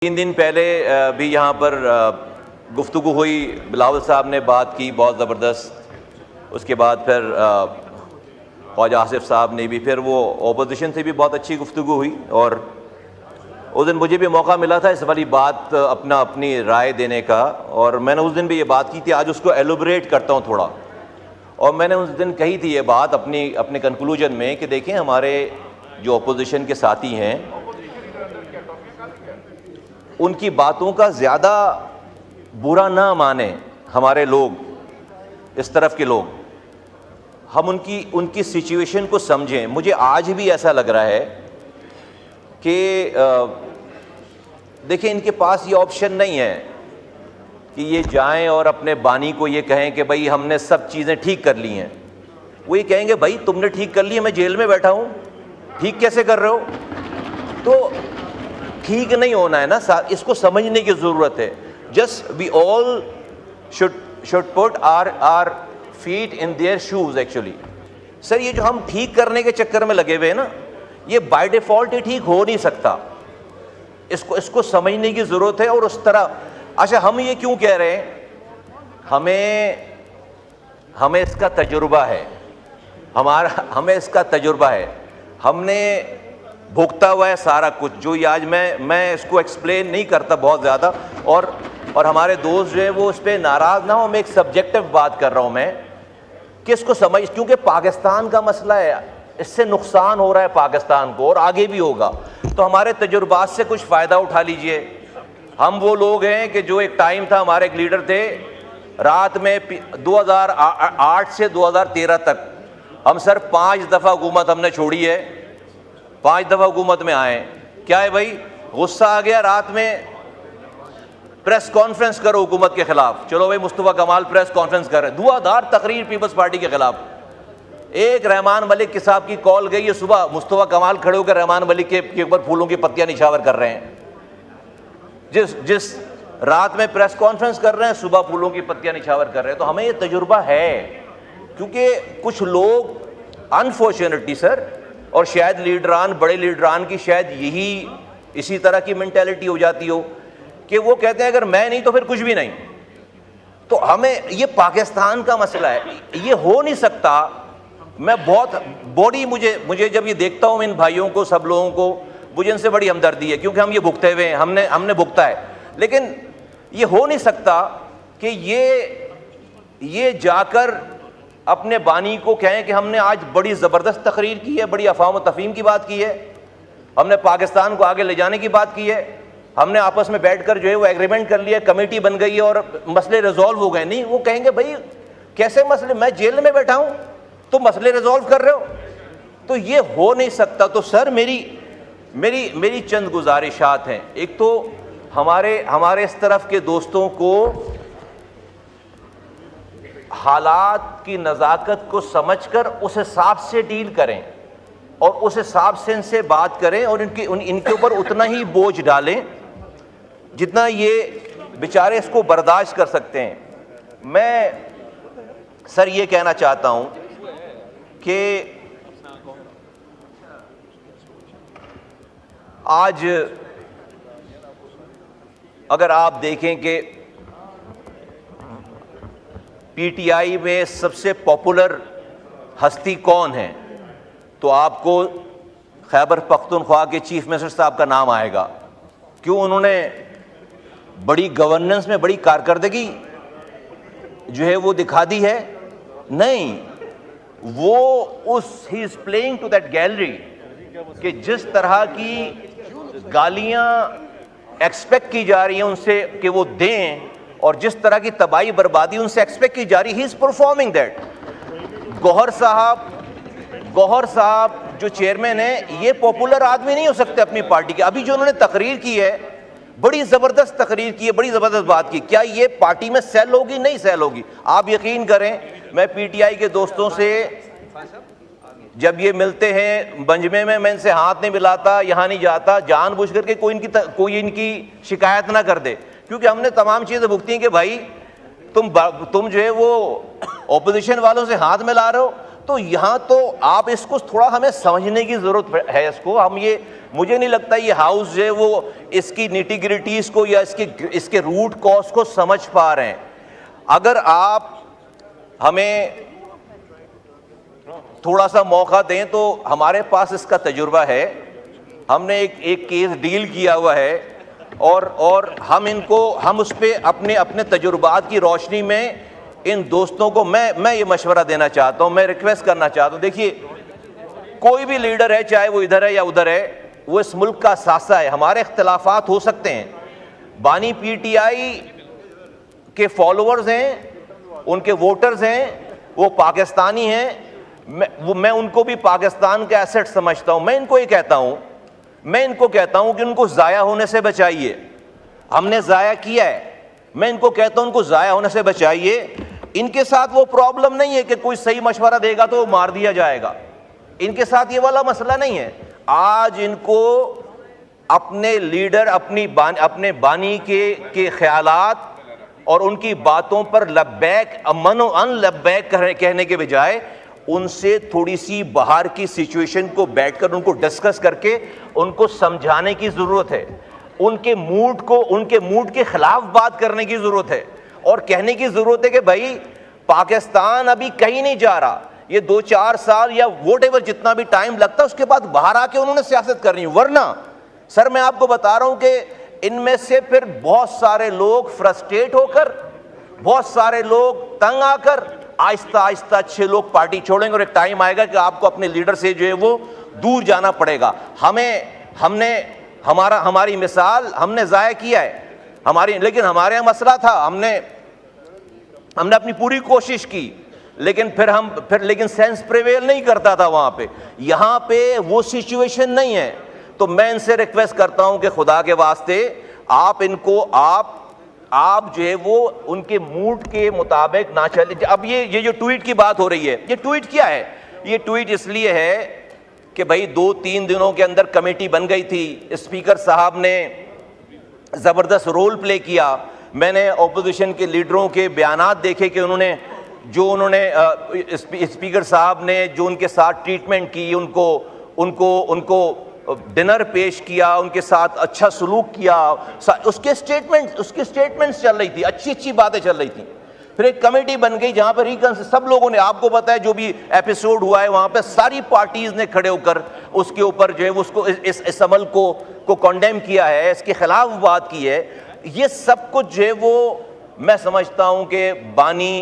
3 दिन पहले भी यहाँ पर गुफ्तगू हुई, बिलावल साहब ने बात की बहुत ज़बरदस्त। उसके बाद फिर ख्वाजा आसिफ साहब ने भी, फिर वो ओपोजिशन से भी बहुत अच्छी गुफ्तगू हुई। और उस दिन मुझे भी मौका मिला था इस वाली बात अपनी राय देने का, और मैंने उस दिन भी ये बात की थी। आज उसको एलोबरेट करता हूँ थोड़ा। और मैंने उस दिन कही थी ये बात अपने कंक्लूजन में कि देखें, हमारे जो ओपोजिशन के साथी हैं उनकी बातों का ज़्यादा बुरा ना माने हमारे लोग, इस तरफ के लोग। हम उनकी सिचुएशन को समझें। मुझे आज भी ऐसा लग रहा है कि देखिए, इनके पास ये ऑप्शन नहीं है कि ये जाएं और अपने बानी को ये कहें कि भाई हमने सब चीज़ें ठीक कर ली हैं। वो ये कहेंगे भाई तुमने ठीक कर ली है, मैं जेल में बैठा हूँ, ठीक कैसे कर रहे हो? तो ठीक नहीं होना है ना, इसको समझने की ज़रूरत है। Just we all should put our feet in their shoes actually. Sir, ये जो हम ठीक करने के चक्कर में लगे हुए हैं ना, ये बाय डिफ़ॉल्ट ही ठीक हो नहीं सकता। इसको समझने की ज़रूरत है। और उस तरह, अच्छा, हम ये क्यों कह रहे हैं? हमें इसका तजुर्बा है, हमें इसका तजुर्बा है। हमने भुगता हुआ है सारा कुछ। जो ये आज मैं इसको एक्सप्लेन नहीं करता बहुत ज़्यादा, और हमारे दोस्त जो है वो उस पर नाराज़ ना हो। मैं एक सब्जेक्टिव बात कर रहा हूँ मैं, कि इसको समझ, क्योंकि पाकिस्तान का मसला है, इससे नुकसान हो रहा है पाकिस्तान को और आगे भी होगा। तो हमारे तजुर्बात से कुछ फ़ायदा उठा लीजिए। हम वो लोग हैं कि जो एक टाइम था, हमारे एक लीडर थे, रात में 2008 से 2013 तक हम सर 5 दफ़ा हुकूमत हमने छोड़ी है, 5 दफ़ा हुकूमत में आए। क्या है भाई, गुस्सा आ गया, रात में प्रेस कॉन्फ्रेंस करो हुकूमत के खिलाफ। चलो भाई, मुस्तफ़ा कमाल प्रेस कॉन्फ्रेंस कर रहे हैं, धुआंधार तकरीर पीपल्स पार्टी के खिलाफ। एक रहमान मलिक के साहब की कॉल गई है सुबह, मुस्तफ़ा कमाल खड़े होकर रहमान मलिक के ऊपर फूलों की पत्तियां निछावर कर रहे हैं। जिस रात में प्रेस कॉन्फ्रेंस कर रहे हैं, सुबह फूलों की पत्तियां निछावर कर रहे हैं। तो हमें ये तजुर्बा है, क्योंकि कुछ लोग अनफॉर्चुनेटली सर, और शायद लीडरान, बड़े लीडरान की शायद इसी तरह की मेंटालिटी हो जाती हो कि वो कहते हैं अगर मैं नहीं तो फिर कुछ भी नहीं। तो हमें, ये पाकिस्तान का मसला है, ये हो नहीं सकता। मैं बहुत मुझे जब ये देखता हूँ इन भाइयों को, सब लोगों को, मुझे इनसे बड़ी हमदर्दी है, क्योंकि हम ये भुगते हुए हैं, हमने भुगता है। लेकिन ये हो नहीं सकता कि ये जाकर अपने बानी को कहें कि हमने आज बड़ी ज़बरदस्त तकरीर की है, बड़ी अफ़वाह व तफ़हीम की बात की है, हमने पाकिस्तान को आगे ले जाने की बात की है, हमने आपस में बैठकर जो है वो एग्रीमेंट कर लिया, कमेटी बन गई है और मसले रिजॉल्व हो गए। नहीं, वो कहेंगे भाई कैसे मसले, मैं जेल में बैठा हूँ तो मसले रिजॉल्व कर रहे हो? तो ये हो नहीं सकता। तो सर, मेरी चंद गुजारिशात हैं। एक तो हमारे इस तरफ के दोस्तों को हालात की नज़ाकत को समझकर उस हिसाब से डील करें, और उस हिसाब से इनसे बात करें, और इनके ऊपर उतना ही बोझ डालें जितना ये बेचारे इसको बर्दाश्त कर सकते हैं। मैं सर ये कहना चाहता हूं कि आज अगर आप देखें कि पीटीआई में सबसे पॉपुलर हस्ती कौन है, तो आपको खैबर पख्तूनख्वा के चीफ मिनिस्टर साहब का नाम आएगा। क्यों? उन्होंने बड़ी गवर्नेंस में बड़ी कारकर्दगी जो है वो दिखा दी है? नहीं, वो he is playing to that gallery कि जिस तरह की गालियां एक्सपेक्ट की जा रही हैं उनसे कि वो दें, और जिस तरह की तबाही बर्बादी उनसे एक्सपेक्ट की जा रही, he is performing that. Gauhar साहब जो चेयरमैन है, ये पॉपुलर आदमी नहीं हो सकते अपनी पार्टी के। अभी जो उन्होंने तकरीर की है, बड़ी ज़बरदस्त तकरीर की है, बड़ी ज़बरदस्त बात की। क्या ये पार्टी में सेल होगी? नहीं सेल होगी। आप यकीन करें, मैं पीटीआई के दोस्तों से जब ये मिलते हैं बंजमे में, मैं इनसे हाथ नहीं मिलाता, यहाँ नहीं जाता, जानबूझ करके कोई इनकी शिकायत ना कर दे, क्योंकि हमने तमाम चीज़ें भुगती हैं कि भाई तुम जो है वो ऑपोजिशन वालों से हाथ मिला रहे हो, तो यहाँ तो आप इसको थोड़ा हमें समझने की जरूरत है। इसको हम ये, मुझे नहीं लगता ये हाउस जो है वो इसकी निटिग्रिटीज को या इसके रूट कॉज को समझ पा रहे हैं। अगर आप हमें थोड़ा सा मौका दें तो हमारे पास इसका तजुर्बा है, हमने एक केस डील किया हुआ है और हम उस पर अपने तजुर्बात की रोशनी में इन दोस्तों को मैं ये मशवरा देना चाहता हूं, मैं रिक्वेस्ट करना चाहता हूं। देखिए, कोई भी लीडर है, चाहे वो इधर है या उधर है, वो इस मुल्क का सासा है। हमारे इख्तिलाफात हो सकते हैं, बानी पीटीआई के फॉलोअर्स हैं, उनके वोटर्स हैं, वो पाकिस्तानी हैं, मैं उनको भी पाकिस्तान का एसेट समझता हूं। मैं इनको कहता हूं कि उनको ज़ाया होने से बचाइए। हमने ज़ाया किया है, मैं इनको कहता हूं उनको ज़ाया होने से बचाइए। इनके साथ वो प्रॉब्लम नहीं है कि कोई सही मशवरा देगा तो मार दिया जाएगा, इनके साथ ये वाला मसला नहीं है। आज इनको अपने लीडर, अपने बानी के ख्यालात और उनकी बातों पर लब्बैक मनो अन लब्बैक कहने के बजाय उनसे थोड़ी सी बाहर की सिचुएशन को बैठकर उनको डिस्कस करके उनको समझाने की जरूरत है। उनके मूड के खिलाफ बात करने की जरूरत है और कहने की जरूरत है कि भाई पाकिस्तान अभी कहीं नहीं जा रहा, ये 2-4 साल या वोटेवर जितना भी टाइम लगता है उसके बाद बाहर आके उन्होंने सियासत करनी है। वरना सर मैं आपको बता रहा हूं कि इनमें से फिर बहुत सारे लोग फ्रस्ट्रेट होकर, बहुत सारे लोग तंग आकर आहिस्ता आहिस्ता अच्छे लोग पार्टी छोड़ेंगे और एक टाइम आएगा कि आपको अपने लीडर से जो है वो दूर जाना पड़ेगा। हमारी मिसाल हमने ज़ाया किया है लेकिन हमारे यहाँ मसला था, हमने अपनी पूरी कोशिश की, लेकिन सेंस प्रिवेल नहीं करता था वहाँ पे। यहाँ पे वो सिचुएशन नहीं है। तो मैं इनसे रिक्वेस्ट करता हूँ कि खुदा के वास्ते आप जो है वो उनके मूड के मुताबिक ना चले। अब ये जो ट्वीट की बात हो रही है, ये ट्वीट क्या है? ये ट्वीट इसलिए है कि भाई 2-3 दिनों के अंदर कमेटी बन गई थी, स्पीकर साहब ने ज़बरदस्त रोल प्ले किया। मैंने अपोजिशन के लीडरों के बयानात देखे कि उन्होंने स्पीकर साहब ने जो उनके साथ ट्रीटमेंट की, उनको डिनर पेश किया, उनके साथ अच्छा सलूक किया, उसके स्टेटमेंट्स चल रही थी, अच्छी बातें चल रही थी। फिर एक कमेटी बन गई जहां पर सब लोगों ने, आपको पता है जो भी एपिसोड हुआ है वहां पे सारी पार्टीज ने खड़े होकर उसके ऊपर जो है उसको इस अमल को कंडेम किया है, इसके खिलाफ बात की है। ये सब कुछ जो है वो मैं समझता हूं कि बानी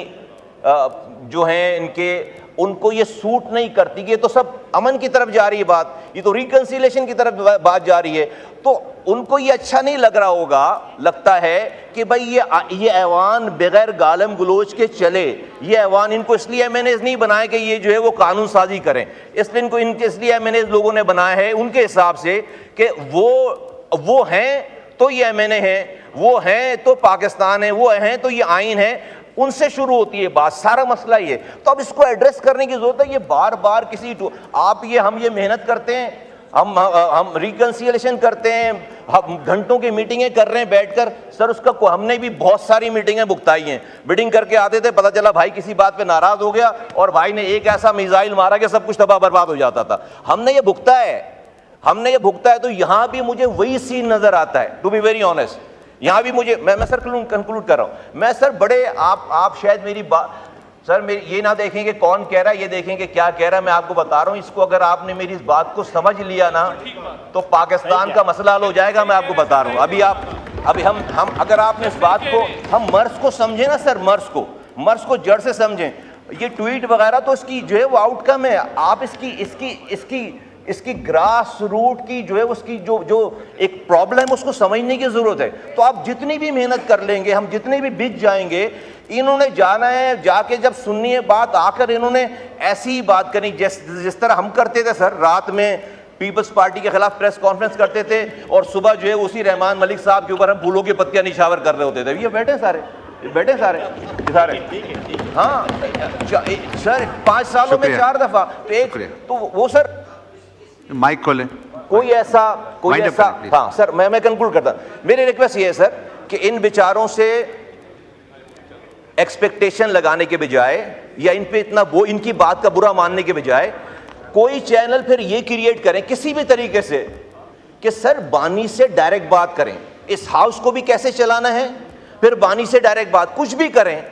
जो हैं उनको ये सूट नहीं करती कि ये तो सब अमन की तरफ जा रही है बात, ये तो रिकंसिलेशन की तरफ बात जा रही है। तो उनको ये अच्छा नहीं लग रहा होगा, लगता है कि भाई ये ऐवान बगैर गालम गलोच के चले। ये ऐवान इनको इसलिए एमएनएज नहीं बनाए कि ये जो है वो कानून साजी करें, इसलिए एमएनएज लोगों ने बनाया है उनके हिसाब से कि वो हैं तो ये एमएनए हैं, वो हैं तो पाकिस्तान है, वो हैं तो ये आइन है, उनसे शुरू होती है बात। सारा मसला ये, तो अब इसको एड्रेस करने की जरूरत है। ये बार बार हम ये मेहनत करते हैं, हम रिकंसिलेशन करते हैं, हम घंटों की मीटिंगें कर रहे हैं बैठकर। सर उसका हमने भी बहुत सारी मीटिंगें भुगताई हैं। मीटिंग करके आते थे, पता चला भाई किसी बात पे नाराज हो गया और भाई ने एक ऐसा मिसाइल मारा कि सब कुछ तबाह बर्बाद हो जाता था। हमने ये भुगता है। तो यहाँ भी मुझे वही सीन नजर आता है, टू बी वेरी ऑनेस्ट। यहाँ भी मुझे, मैं सर कंक्लूड कर रहा हूँ। मैं सर बड़े आप शायद मेरी बात, सर मेरी ये ना देखेंगे कौन कह रहा है, ये देखेंगे क्या कह रहा है। मैं आपको बता रहा हूँ, इसको अगर आपने मेरी इस बात को समझ लिया ना तो पाकिस्तान का मसला हल हो जाएगा। मैं आपको बता रहा हूँ। अभी हम अगर आपने इस बात को, हम मर्ज को समझे ना सर, मर्ज को जड़ से समझें। ये ट्वीट वगैरह तो इसकी जो है वो आउटकम है। आप इसकी ग्रास रूट की जो है उसकी जो एक प्रॉब्लम है उसको समझने की जरूरत है। तो आप जितनी भी मेहनत कर लेंगे, हम जितने भी बिक जाएंगे, इन्होंने जाना है, जाके जब सुननी है बात, आकर इन्होंने ऐसी ही बात करनी जिस तरह हम करते थे सर। रात में पीपल्स पार्टी के खिलाफ प्रेस कॉन्फ्रेंस करते थे और सुबह जो है उसी रहमान मलिक साहब के ऊपर हम फूलों की पत्तियां निछावर कर रहे होते थे। ये बैठे सारे हाँ सर, 5 सालों में 4 दफा। तो वो सर माइक खोले, कोई ऐसा हाँ सर, मैं कंक्लूड करता। मेरी रिक्वेस्ट ये है सर कि इन विचारों से एक्सपेक्टेशन लगाने के बजाय या इन पे इतना वो इनकी बात का बुरा मानने के बजाय कोई चैनल फिर ये क्रिएट करें किसी भी तरीके से कि सर बानी से डायरेक्ट बात करें, इस हाउस को भी कैसे चलाना है, फिर बानी से डायरेक्ट बात, कुछ भी करें।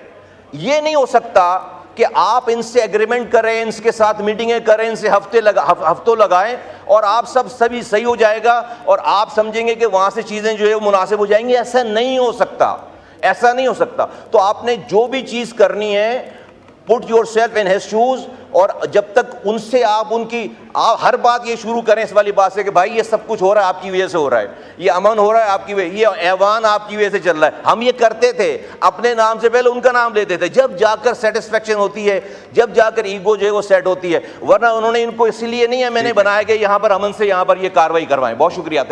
ये नहीं हो सकता कि आप इनसे एग्रीमेंट करें, इनके साथ मीटिंगें करें, इनसे हफ्तों लगाएं और आप सभी सही हो जाएगा और आप समझेंगे कि वहां से चीजें जो है वो मुनासिब हो जाएंगी। ऐसा नहीं हो सकता, ऐसा नहीं हो सकता। तो आपने जो भी चीज करनी है, put your self in his shoes, और जब तक उनसे आप हर बात ये शुरू करें इस वाली बात से कि भाई ये सब कुछ हो रहा है आपकी वजह से हो रहा है, ये अमन हो रहा है आपकी वजह, ये ऐवान आपकी वजह से चल रहा है। हम ये करते थे, अपने नाम से पहले उनका नाम लेते थे, जब जाकर सेटिस्फेक्शन होती है, जब जाकर ईगो जो है वो सेट होती है। वरना उन्होंने इनको इसलिए नहीं है मैंने बनाया कि यहाँ पर अमन से यहाँ पर ये कार्रवाई करवाएं। बहुत शुक्रिया।